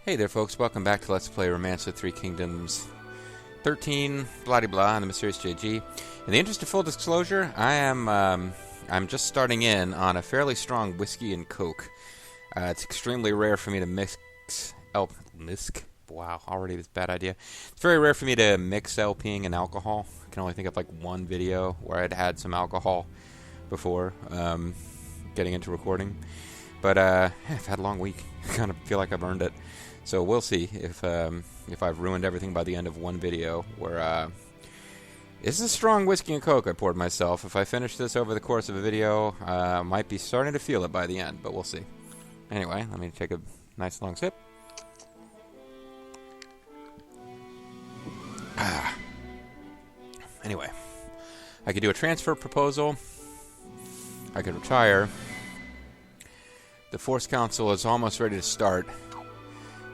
Hey there folks, welcome back to Let's Play Romance of Three Kingdoms 13, blah-de-blah, and the Mysterious JG. In the interest of full disclosure, I'm just starting in on a fairly strong whiskey and coke. It's extremely rare for me to mix wow, already this bad idea. It's very rare for me to mix LPing and alcohol. I can only think of like one video where I'd had some alcohol before getting into recording. But I've had a long week. I kind of feel like I've earned it. So we'll see if I've ruined everything by the end of one video. Where this is a strong whiskey and coke I poured myself. If I finish this over the course of a video, I might be starting to feel it by the end, but we'll see. Anyway, let me take a nice long sip. Anyway, I could do a transfer proposal. I could retire. The Force Council is almost ready to start.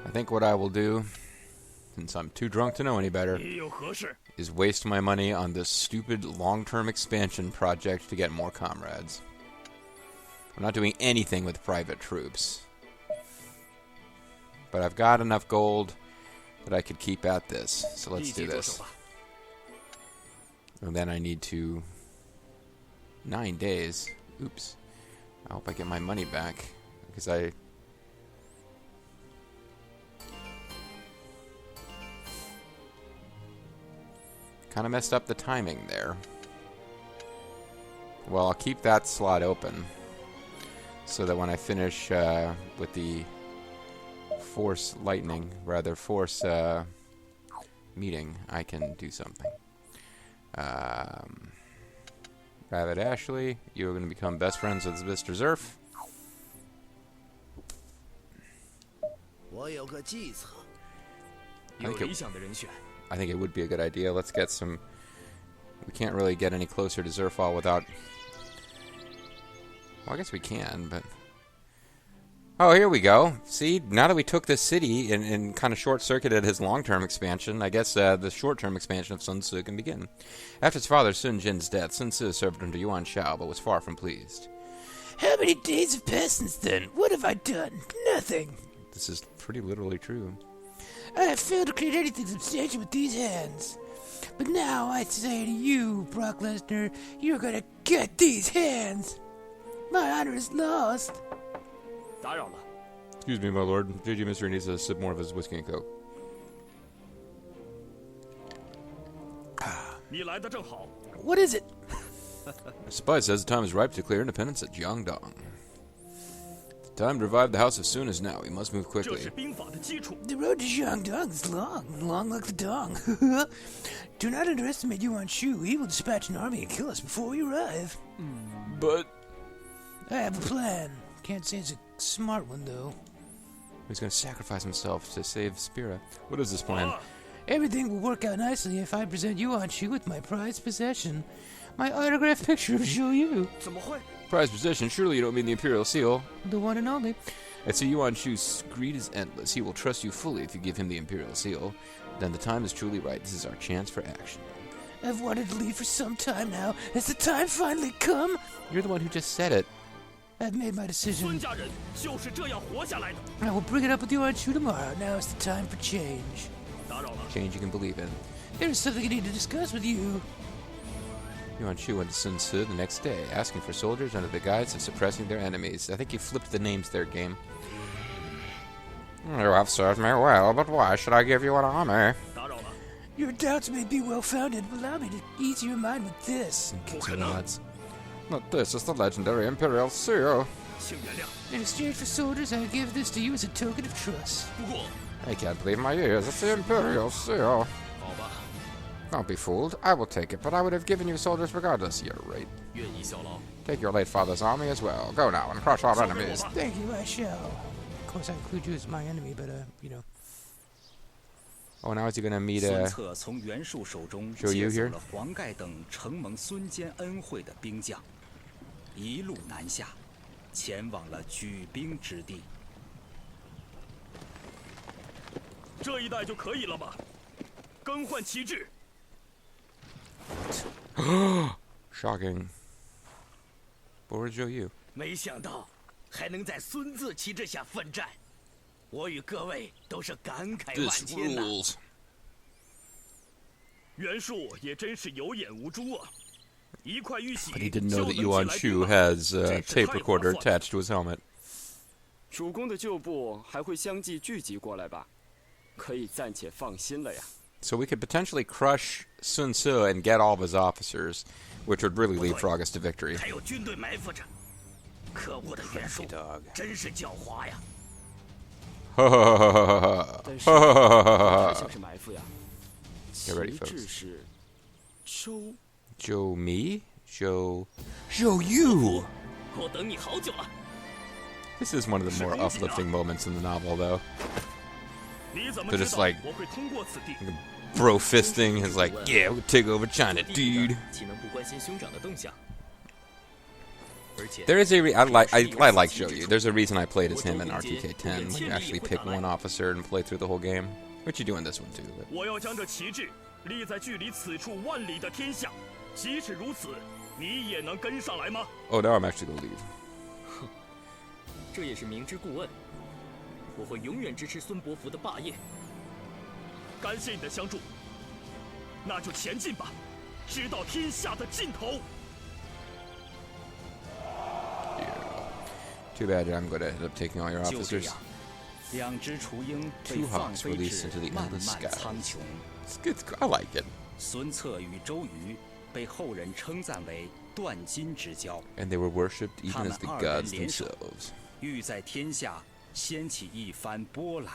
I think what I will do, since I'm too drunk to know any better, is waste my money on this stupid long-term expansion project to get more comrades. I'm not doing anything with private troops. But I've got enough gold that I could keep at this. So let's do this. And then I need to... 9 days. Oops. I hope I get my money back. Because I... kind of messed up the timing there. Well, I'll keep that slot open. So that when I finish with the Force meeting, I can do something. Rabbit Ashley, you're going to become best friends with Mr. Zerf. I think it would be a good idea. Let's get some... We can't really get any closer to Zerfall without... Well, I guess we can, but... Oh, here we go. See, now that we took this city and kind of short-circuited his long-term expansion, I guess the short-term expansion of Sun Tzu can begin. After his father Sun Jin's death, Sun Tzu served under Yuan Shao, but was far from pleased. How many days have passed since then? What have I done? Nothing. This is pretty literally true. I have failed to create anything substantial with these hands. But now I say to you, Brock Lesnar, you're gonna get these hands. My honor is lost. Excuse me, my lord. JG Mystery needs to sip more of his whiskey and coke. What is it? A spy says the time is ripe to declare independence at Jiangdong. The time to revive the House of Sun is now. We must move quickly. The road to Jiangdong is long like the dong. Do not underestimate Yuan Shu. He will dispatch an army and kill us before we arrive. But... I have a plan. Can't say it's a smart one, though. He's going to sacrifice himself to save Spira. What is this plan? Everything will work out nicely if I present Yuan Shu with my prized possession. My autographed picture of Zhou Yu. Prized possession? Surely you don't mean the Imperial seal. The one and only. I see Yuan Shu's greed is endless. He will trust you fully if you give him the Imperial seal. Then the time is truly right. This is our chance for action. I've wanted to leave for some time now. Has the time finally come? You're the one who just said it. I've made my decision. I will bring it up with Yuan Shu tomorrow. Now is the time for change. Change you can believe in. There is something I need to discuss with you. Yuan Shu went to Sun Tzu the next day, asking for soldiers under the guise of suppressing their enemies. I think you flipped the names there, game. You have served me well, but why should I give you an army? Your doubts may be well-founded. Allow me to ease your mind with this. But this is the legendary Imperial seal. In exchange for soldiers, I give this to you as a token of trust. I can't believe my ears. It's the Imperial seal. Don't be fooled. I will take it, but I would have given you soldiers regardless. You're right. Take your late father's army as well. Go now and crush our enemies. Thank you, I shall. Of course, I include you as my enemy, but, you know. Oh, now is he going to meet, Zhou Yu here? 一路南下，前往了举兵之地。这一带就可以了吧？更换旗帜。Shocking. Where's Zhou Yu? 没想到还能在孙子旗帜下奋战。我与各位都是感慨万 This 千呐。 rules. 袁术也真是有眼无珠啊！一块玉玺 But he didn't 就 know 能 that 寄 Yuan 来 Shu 兵马 has a 真是 tape 太划 recorder 算了。 attached to his helmet. 主公的旧部还会相继聚集过来吧？可以暂且放心了呀。 So we could potentially crush Sun Tzu and get all of his officers, which would really lead Froggus to victory. 还有军队埋伏着，可恶的袁术 dog. 真是狡猾呀！但是太像是埋伏呀。 Get ready, 旗 folks. 帜是收 Joe me? Joe you! 我等你好久了。 This is one of the more uplifting moments in the novel, though. 你怎么 They're 知 just 道 like- 我会通过此地？ Bro fisting is like, yeah, we'll take over China, dude. 岂能不关心兄长的动向？而且 There is a I like Shoyu. There's a reason I played as him in RTK13. When you actually pick one officer and play through the whole game, which you do in this one too. But 我要将这旗帜立在距离此处万里的天下。即使如此，你也能跟上来吗？ oh, now I'm actually gonna leave. 这也是明知故问。我会永远支持孙伯符的霸业。感谢你的相助，那就前进吧，直到天下的尽头。 Too bad I'm gonna end up taking all your 就这 officers. 样，两只雏鹰被 Two 放 hawks 飞 released 至 into the 漫 endless 漫 skies. 苍穹。 It's good. I like it. 孙策与周瑜被后人称赞为断金之交， And they were worshipped even as the 他们二人 gods 联手， themselves. 欲在天下掀起一番波澜。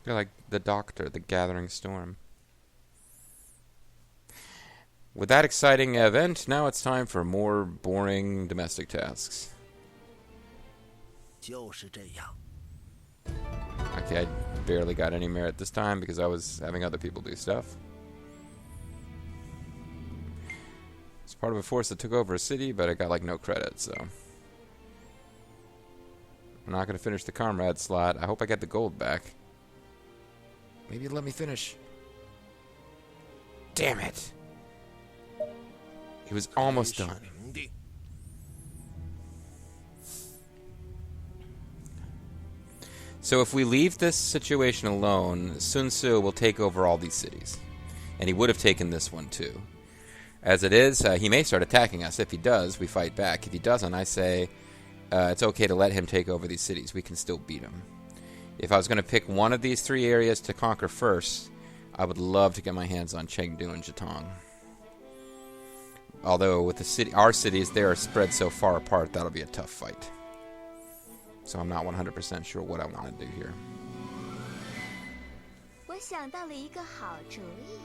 They're like the Doctor, the Gathering Storm. With that exciting event, now it's time for more boring domestic tasks. 就是这样。 Okay, I barely got any merit this time because I was having other people do stuff. It's part of a force that took over a city, but I got like no credit, so. I'm not going to finish the comrade slot. I hope I get the gold back. Maybe it'll let me finish. Damn it! It was almost done. So if we leave this situation alone, Sun Tzu will take over all these cities. And he would have taken this one too. As it is, he may start attacking us. If he does, we fight back. If he doesn't, I say it's okay to let him take over these cities. We can still beat him. If I was going to pick one of these three areas to conquer first, I would love to get my hands on Chengdu and Jitong. Although with our cities, they are spread so far apart, that'll be a tough fight. So I'm not 100% sure what I want to do here. 我想到了一个好主意。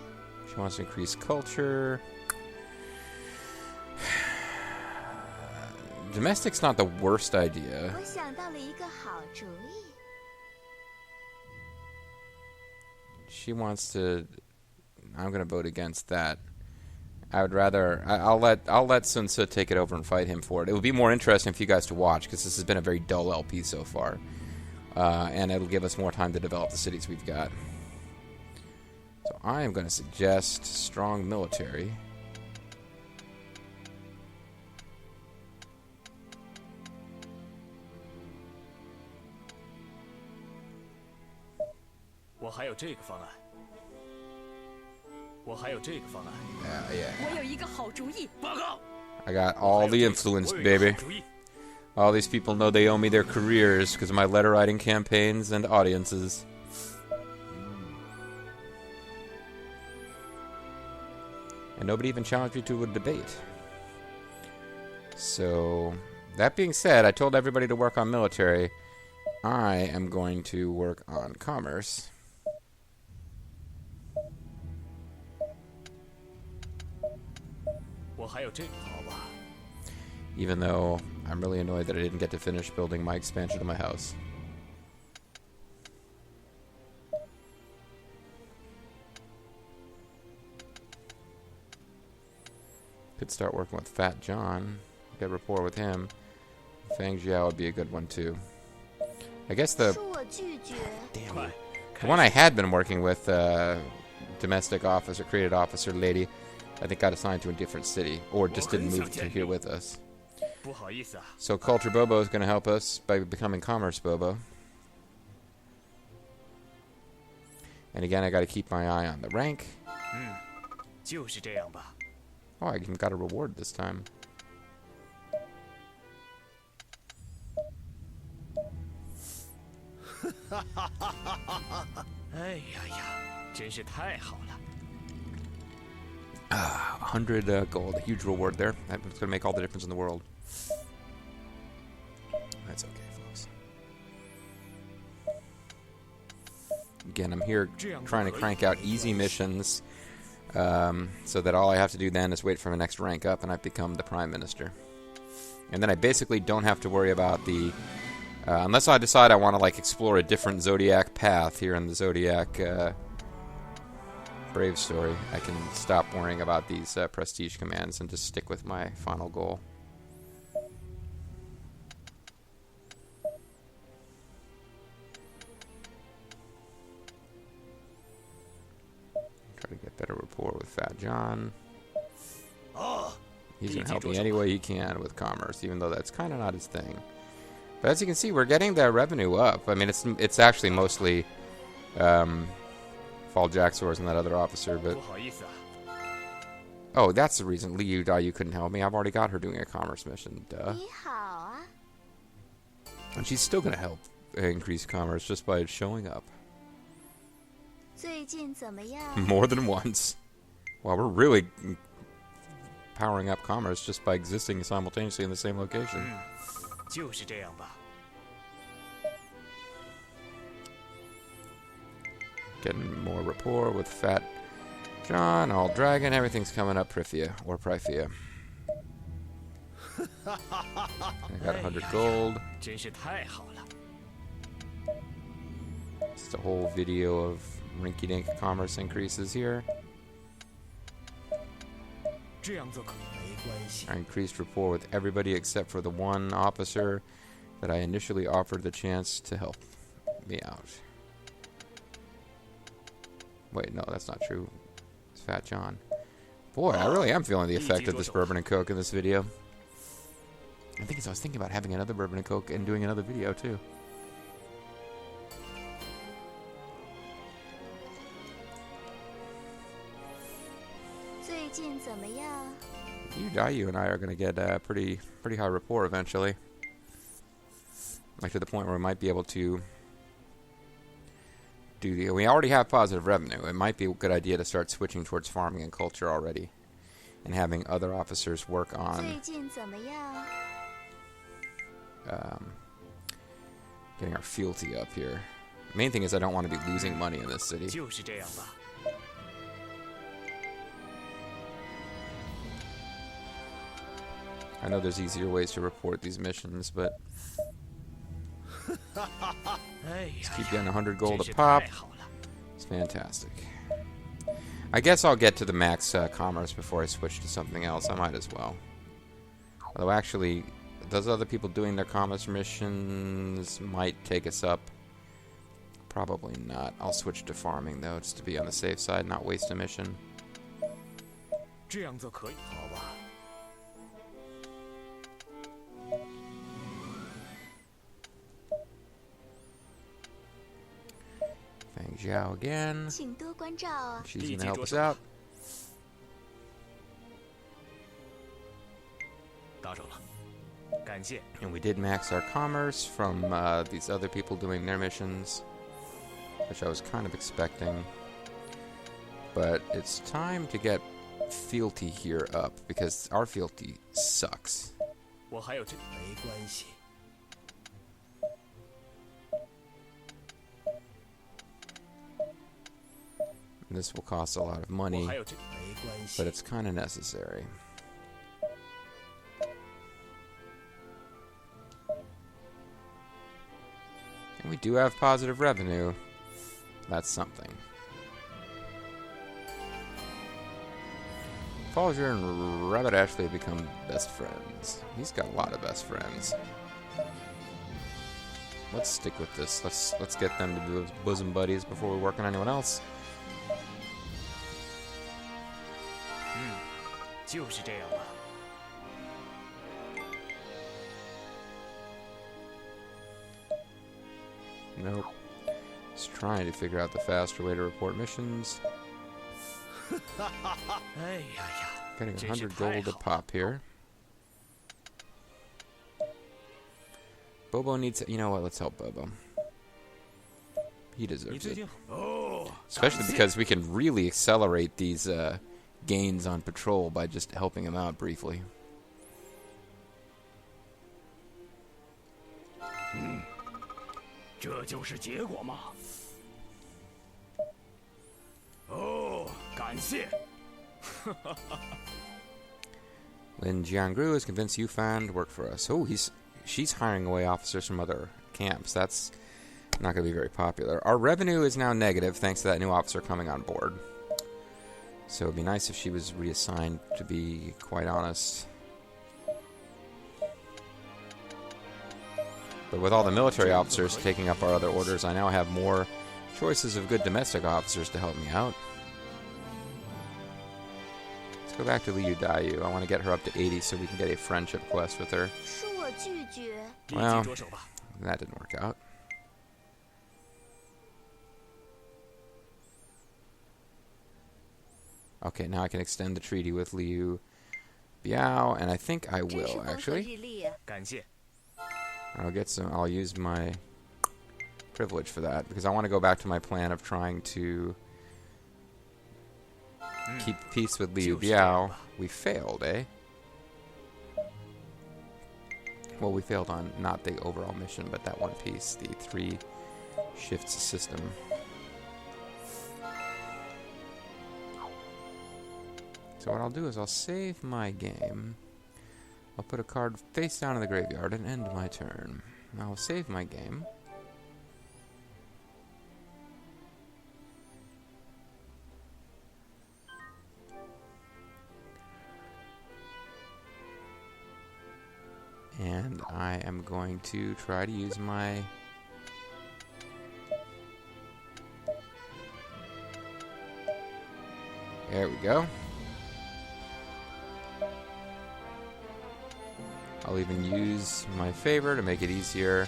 She wants to increase culture. Domestic's not the worst idea. 我想到了一个好主意。 She wants to. I'm going to vote against that. I would rather. I'll let Sun Tzu take it over and fight him for it. It would be more interesting for you guys to watch because this has been a very dull LP so far, and it'll give us more time to develop the cities we've got. So I am going to suggest strong military. Yeah. 我有一个好主意。报告。 I got all the influence, baby. All these people know they owe me their careers because of my letter writing campaigns and audiences. And nobody even challenged me to a debate. So, that being said, I told everybody to work on military. I am going to work on commerce. Even though I'm really annoyed that I didn't get to finish building my expansion to my house. Could start working with Fat John. Get rapport with him. Fang Jiao would be a good one too. I guess the 恕我拒绝。 the one I had been working with, domestic officer, created officer lady, I think got assigned to a different city, or just didn't move to here with us. 不好意思啊， So Culture Bobo is going to help us by becoming Commerce Bobo. And again, I got to keep my eye on the rank. 就是这样吧。 Oh, I even got a reward this time. 哎呀呀，真是太好了。 100 gold, a huge reward there. That's going to make all the difference in the world. That's okay, folks. Again, I'm here trying to crank out easy missions so that all I have to do then is wait for the next rank up and I become the Prime Minister. And then I basically don't have to worry about the... unless I decide I want to like explore a different Zodiac path here in the Zodiac Brave story, I can stop worrying about these prestige commands and just stick with my final goal. Try to get better rapport with Fat John. He's going to help me any way he can with commerce, even though that's kind of not his thing. But as you can see, we're getting the revenue up. I mean, it's actually mostly Fall Jaxors and that other officer, but... Oh, that's the reason Liu Biao couldn't help me. I've already got her doing a commerce mission, duh. 你好啊， And she's still going to help increase commerce just by showing up. 最近怎么样？ More than once. Wow, we're really powering up commerce just by existing simultaneously in the same location. 就是这样吧。 Getting more rapport with Fat John, All Dragon, everything's coming up Prithia, or Prithia. I got 100 gold. 真是太好了。 Just a whole video of rinky-dink commerce increases here. 这样做可没关系。 I increased rapport with everybody except for the one officer that I initially offered the chance to help me out. Wait, no, that's not true. It's Fat John. Boy, I really am feeling the effect of this bourbon and coke in this video. I was thinking about having another bourbon and coke and doing another video too. You and I are going to get pretty high rapport eventually. Like to the point where we might be able to do the... We already have positive revenue. It might be a good idea to start switching towards farming and culture already. And having other officers work on... getting our fealty up here. The main thing is I don't want to be losing money in this city. 就是这样吧。 I know there's easier ways to report these missions, but... Just keep getting 100 gold a pop. It's fantastic. I guess I'll get to the max commerce before I switch to something else. I might as well. Although actually, those other people doing their commerce missions might take us up. Probably not. I'll switch to farming though, just to be on the safe side, not waste a mission. 这样做可以，好吧？ Fang Zhao again. 请多关照啊！ She's gonna help us out. 打扰了，感谢。 And we did max our commerce from these other people doing their missions, which I was kind of expecting. But it's time to get fealty here up, because our fealty sucks. 我还有这没关系。 This will cost a lot of money, but it's kind of necessary. And we do have positive revenue. That's something. Falger and Rabbit Ashley have become best friends. He's got a lot of best friends. Let's stick with this. Let's get them to be bosom buddies before we work on anyone else. 就是这样吧。 Nope. Just trying to figure out the faster way to report missions. 哎呀呀， Getting 真是 100 太 gold to 好了。 pop here. Bobo needs... You know what? Let's help Bobo. He 你 deserves 最 it. 近哦， Especially because we can really accelerate these gains on patrol by just helping him out briefly. 这就是结果吗？哦，感谢。 Lin Jiangru is convinced Yufan to work for us. Oh, she's hiring away officers from other camps. That's not going to be very popular. Our revenue is now negative thanks to that new officer coming on board. So it'd be nice if she was reassigned, to be quite honest. But with all the military officers taking up our other orders, I now have more choices of good domestic officers to help me out. Let's go back to Liu Biao. I want to get her up to 80 so we can get a friendship quest with her. 恕我拒绝。 立即 Well, 着手吧。 that didn't work out. Okay, now I can extend the treaty with Liu Biao, and I think I 真是 will 风和 actually. 日丽啊。 感谢。 I'll use my privilege for that because I want to go back to my plan of trying to keep peace with Liu 就是这样 Biao. 吧。 We failed, eh? Well, we failed on not the overall mission, but that one piece, the 3 shifts system. So what I'll do is I'll save my game. I'll put a card face down in the graveyard and end my turn. I'll save my game. And I am going to try to use my... There we go. I'll even use my favor to make it easier,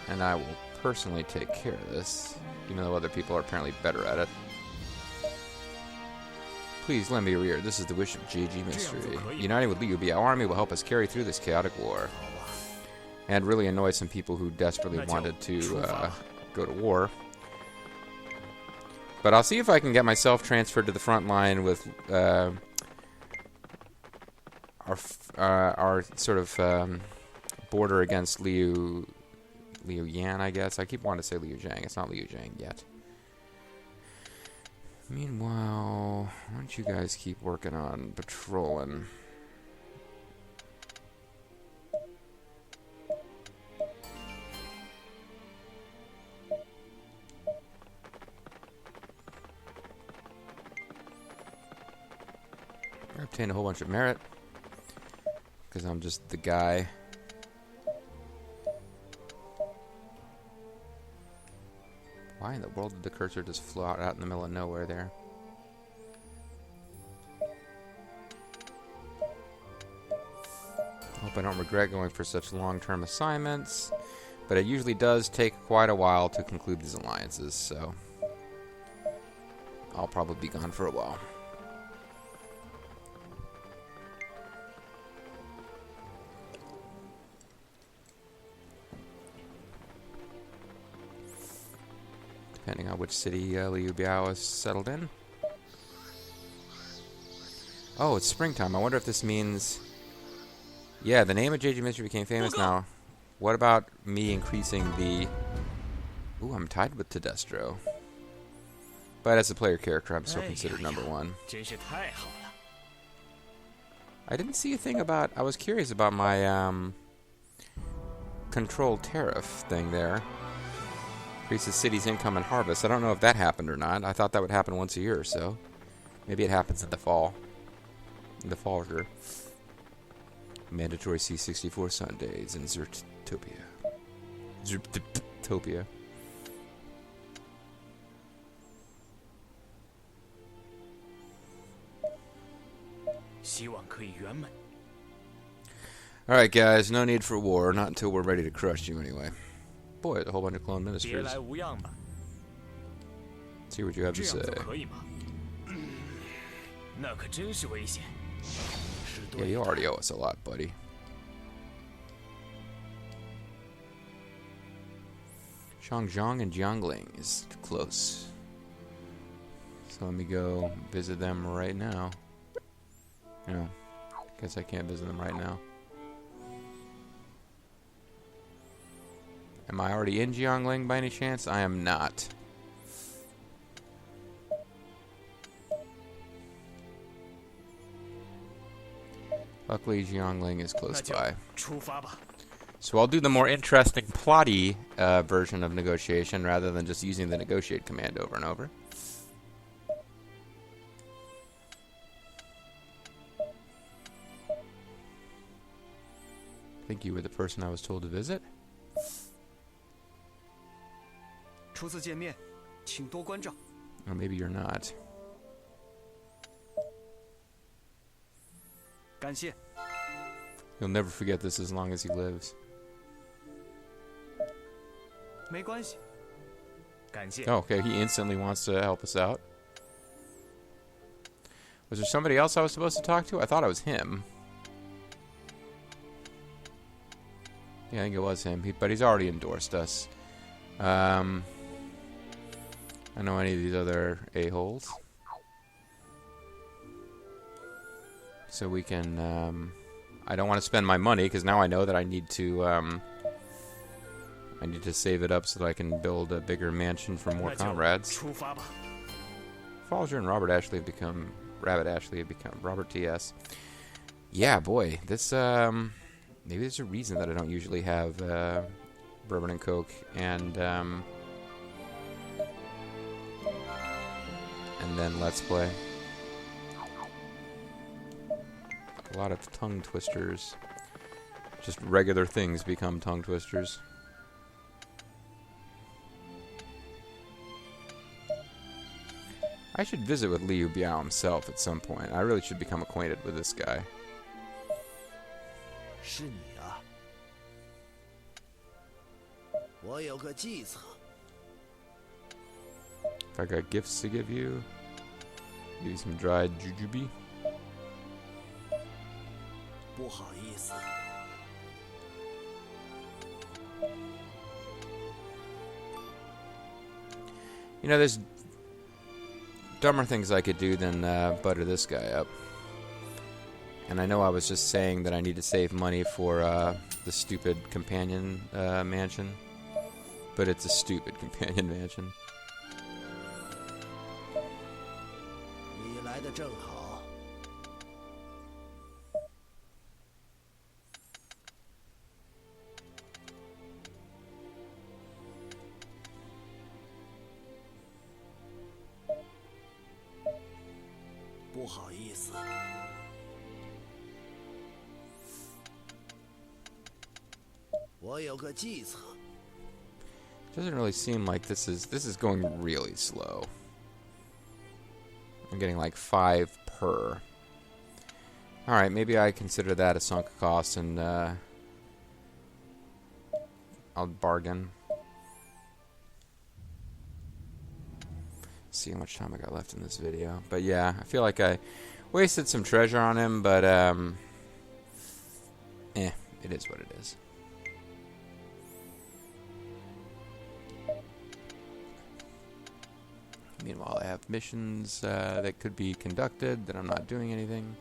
and I will personally take care of this, even though other people are apparently better at it. Please lend me your ear. This is the wish of JG Mystery. Uniting with Liu Biao army will help us carry through this chaotic war, and really annoy some people who desperately wanted to go to war. But I'll see if I can get myself transferred to the front line with our sort of border against Liu Yan, I guess. I keep wanting to say Liu Zhang. It's not Liu Zhang yet. Meanwhile, why don't you guys keep working on patrolling? I obtained a whole bunch of merit because I'm just the guy. Why in the world did the cursor just float out in the middle of nowhere there? Hope I don't regret going for such long-term assignments, but it usually does take quite a while to conclude these alliances, so I'll probably be gone for a while. Depending on which city Liu Biao is settled in. Oh, it's springtime. I wonder if this means... Yeah, the name of JG Mystery became famous now. What about me increasing the... Ooh, I'm tied with Tedestro. But as a player character, I'm still considered number 1. 真是太好了。 I didn't see a thing about... I was curious about my controlled tariff thing there. Increases city's income and harvest. I don't know if that happened or not. I thought that would happen once a year or so. Maybe it happens in the fall. In the fall here. Mandatory C64 Sundays in Zertopia. Zertopia. Alright guys, no need for war. Not until we're ready to crush you anyway. Boy, there's a whole bunch of clone 别 ministers. 来无恙吧。See what you have to 这样 say. 做可以吗？那可真是危险。 Yeah, you already owe us a lot, buddy. Chongjiang and Jiangling is close. So let me go visit them right now. You know, guess I can't visit them right now. Am I already in Jiangling by any chance? I am not. Luckily, Jiangling is close 那就 by. 出发吧。 So I'll do the more interesting, plotty version of negotiation rather than just using the negotiate command over and over. I think you were the person I was told to visit. 初次见面，请多关照。 Or maybe you're not. 感谢。 He'll never forget this as long as he lives. 没关系。感谢。 Oh, okay, he instantly wants to help us out. Was there somebody else I was supposed to talk to? I thought it was him. Yeah, I think it was him. But he's already endorsed us. I know any of these other a-holes. So we can... I don't want to spend my money, because now I know that I need to save it up so that I can build a bigger mansion for more 那就 comrades. 出发吧。 Falger and Robert Ashley have become... Rabbit Ashley have become... Robert T.S. Yeah, boy. This, maybe there's a reason that I don't usually have, Bourbon and Coke and then Let's Play. A lot of tongue twisters. Just regular things become tongue twisters. I should visit with Liu Biao himself at some point. I really should become acquainted with this guy. 是你啊！我有个计策。 If I got gifts to give you, give you some dried jujube. 不好意思， You know, there's dumber things I could do than butter this guy up. And I know I was just saying that I need to save money for the stupid companion mansion. But it's a stupid companion mansion. 你来的正好。不好意思， 我有个计策。 Doesn't really seem like this is going really slow. I'm getting like 5 per. Alright, maybe I consider that a sunk cost and I'll bargain. See how much time I got left in this video. But yeah, I feel like I wasted some treasure on him, but it is what it is. Meanwhile, I have missions that could be conducted that I'm not doing anything.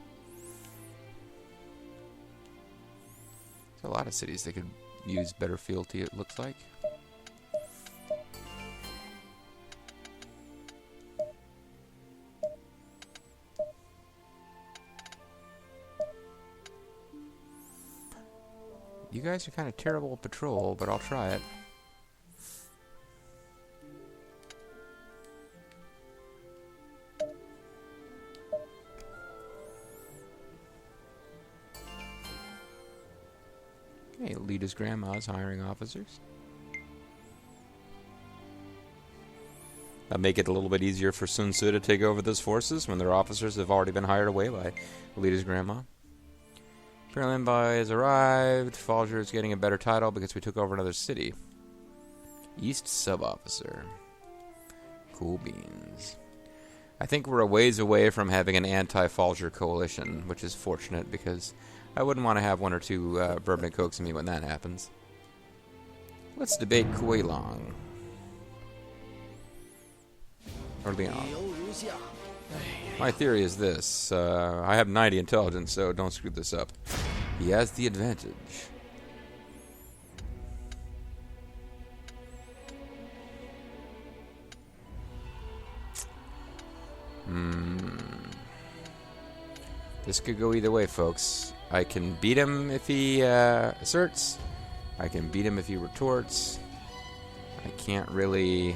There's a lot of cities that could use better fealty, it looks like. You guys are kind of terrible at patrol, but I'll try it. Okay, Lita's grandma's hiring officers. That'll make it a little bit easier for Sun Tzu to take over those forces when their officers have already been hired away by Lita's grandma. Imperial Envoy has arrived. Falger is getting a better title because we took over another city. East Sub-Officer. Cool beans. I think we're a ways away from having an anti-Falger coalition, which is fortunate because I wouldn't want to have one or two bourbon and cokes in me when that happens. Let's debate Kui Long. Or Leon. 理由如下： My theory is this. I have 90 intelligence, so don't screw this up. He has the advantage. This could go either way, folks. I can beat him if he asserts. I can beat him if he retorts. I can't really...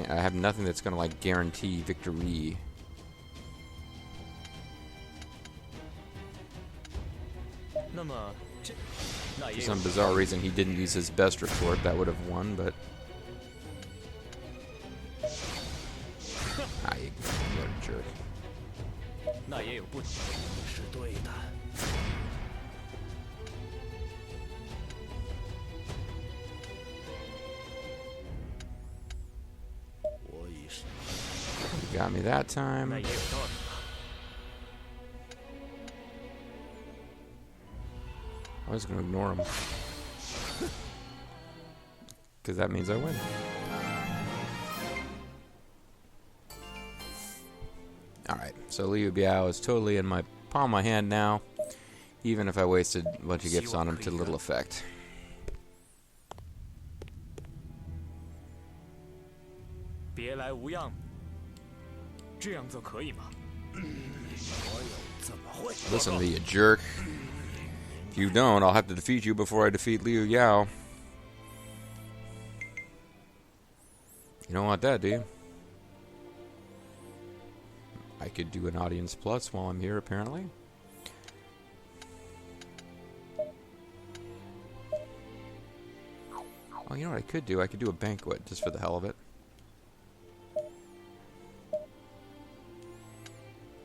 I have nothing that's gonna like guarantee victory. For some bizarre reason, he didn't use his best retort. That would have won, but you're a jerk. 那也有不同。是对的。 我已是 You got me that time. 那也有道理。 I was gonna ignore him. Because that means I win. Alright, so Liu Biao is totally in my palm of my hand now, even if I wasted a bunch of gifts on him to little effect. 别来无恙，这样做可以吗？ 怎么会？ Listen to me, you jerk. If you don't, I'll have to defeat you before I defeat Liu Yao. You don't want that, do you? I could do an audience plus while I'm here, apparently. Oh, you know what I could do? I could do a banquet, just for the hell of it.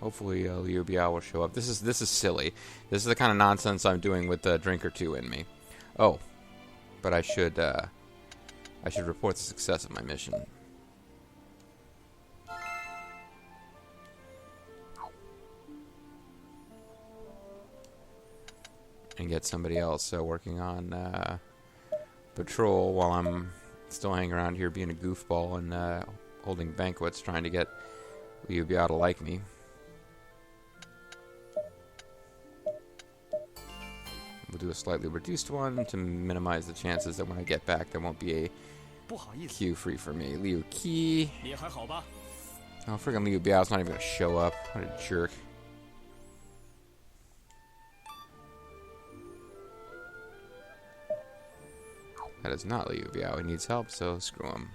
Hopefully Liu Biao will show up. This is silly. This is the kind of nonsense I'm doing with a drink or two in me. Oh, but I should report the success of my mission. And get somebody else working on patrol while I'm still hanging around here being a goofball and holding banquets, trying to get Liu Biao to like me. We'll do a slightly reduced one to minimize the chances that when I get back there won't be a queue free for me. Liu Qi. 你还好吧？ Oh, friggin' Liu Biao's not even gonna show up. What a jerk. That is not Liu Biao. He needs help, so screw him.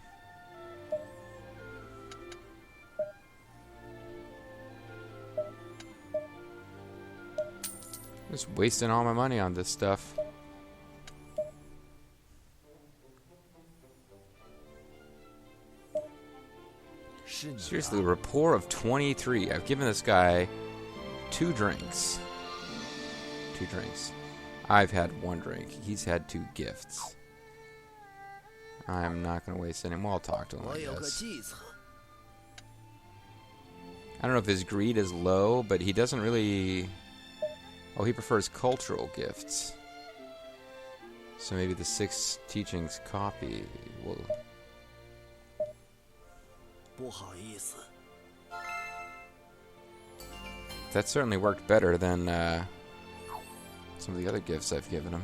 Just wasting all my money on this stuff. Seriously, a rapport of 23. I've given this guy 2 drinks. 2 drinks. I've had 1 drink. He's had 2 gifts. I'm not going to waste any more. I'll talk to him, I guess. I don't know if his greed is low, but he doesn't really... Oh, he prefers cultural gifts. So maybe the 6 teachings copy will... That certainly worked better than some of the other gifts I've given him.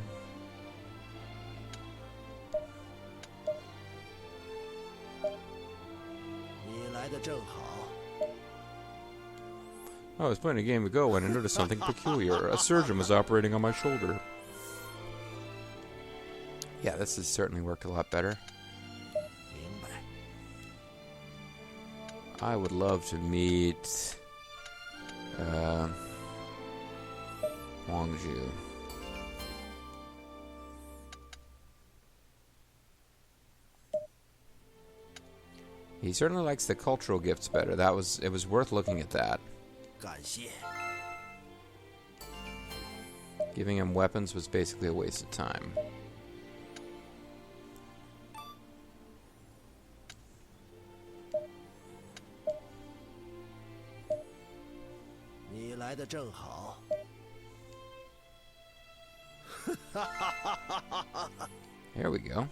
I was playing a game ago when I noticed something peculiar. A surgeon was operating on my shoulder. Yeah, this has certainly worked a lot better. I would love to meet Huangzhu. He certainly likes the cultural gifts better. It was worth looking at that. Giving him weapons was basically a waste of time. 的正好。There we go.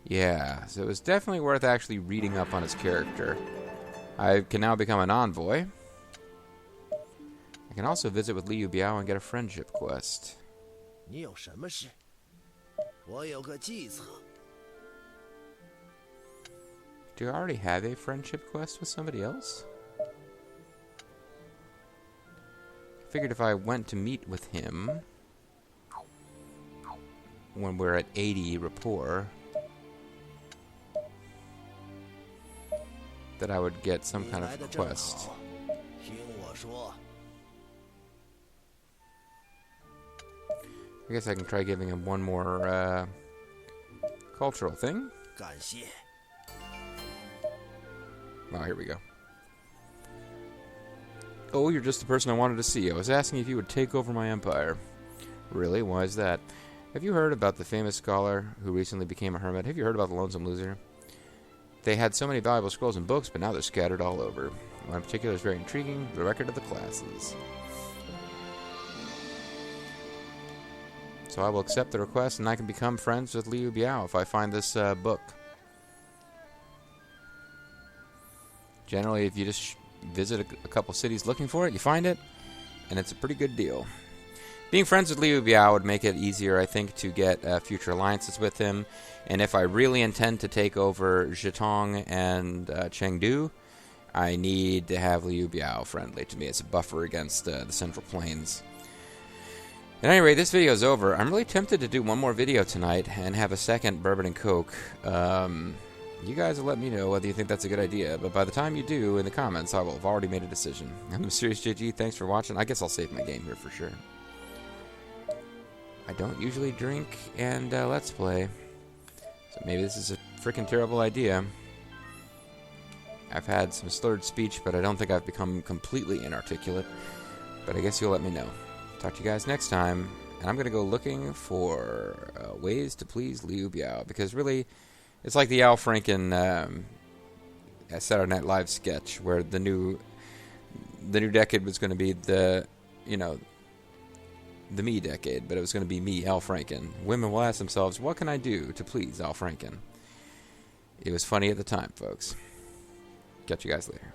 Yeah, so it was definitely worth actually reading up on his character. I can now become an envoy. I can also visit with Liu Biao and get a friendship quest. 你有什么事？我有个计策。 Do I already have a friendship quest with somebody else? I figured if I went to meet with him when we're at 80 rapport, that I would get some kind of quest. 听我说。 I guess I can try giving him one more cultural thing. 感谢。 Oh, here we go. Oh, you're just the person I wanted to see. I was asking if you would take over my empire. Really? Why is that? Have you heard about the famous scholar who recently became a hermit? Have you heard about the Lonesome Loser? They had so many valuable scrolls and books, but now they're scattered all over. One in particular is very intriguing, the record of the classes. So I will accept the request, and I can become friends with Liu Biao if I find this book. Generally, if you just visit a couple cities looking for it, you find it, and it's a pretty good deal. Being friends with Liu Biao would make it easier, I think, to get future alliances with him. And if I really intend to take over Zhetong and Chengdu, I need to have Liu Biao friendly to me as a buffer against the Central Plains. At any rate, this video is over. I'm really tempted to do one more video tonight and have a second Bourbon and Coke. You guys will let me know whether you think that's a good idea, but by the time you do, in the comments, I will have already made a decision. I'm Mysterious JG, thanks for watching. I guess I'll save my game here for sure. I don't usually drink and let's play, so maybe this is a freaking terrible idea. I've had some slurred speech, but I don't think I've become completely inarticulate, but I guess you'll let me know. Talk to you guys next time, and I'm going to go looking for ways to please Liu Biao, because really, it's like the Al Franken Saturday Night Live sketch where the new decade was going to be the me decade, but it was going to be me, Al Franken. Women will ask themselves, what can I do to please Al Franken? It was funny at the time, folks. Catch you guys later.